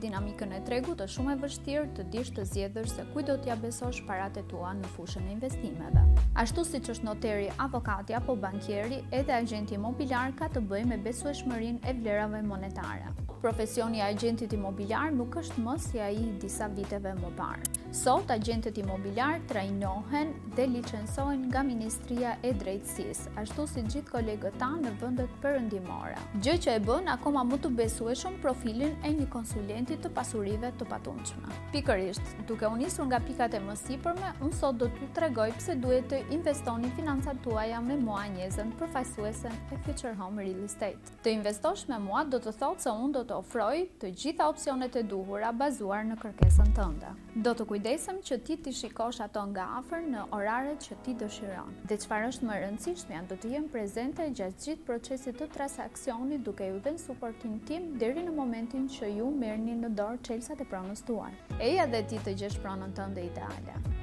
dinamikën e tregut është shumë e vështirë të dish të zgjedhësh se kujt do t'ia besosh paratë tua në fushën e investimeve. Ashtu siç është noteri, avokati apo bankieri, edhe agenti imobiliar ka të bëjë me besueshmërinë e vlerave monetare. Profesioni i agentit imobiliar nuk është më si ai i disa viteve më parë. Sot agentët imobiliar trajnohen dhe licencohen nga Ministria e Drejtësisë, ashtu si gjithë kolegët tanë në vendet perëndimore. Gjë që e bën akoma më të besueshëm profilin e një konsulenti të pasurive të patundshme. Pikërisht, duke u nisur nga pikat e mësipërme, unë sot do t'ju tregoj pse duhet të investoni financat tuaja me mua Anjezën, përfaqësuesen e Future Home Real Estate. Të investosh me mua do të thotë se unë do të ofroj të gjitha opsionet e duhura bazuar në kërkesën tënde. Do të kujdesem që ti t'i shikosh ato nga afër në oraret që ti dëshiron. Dhe çfarë është më e rëndësishmja, do të jem prezente gjatë gjithë procesit të transaksionit duke ju dhënë suportin tim deri në momentin që ju merrni në dorë çelësat e pronës tuaj. Eja dhe ti të gjesh pronën tënde ideale.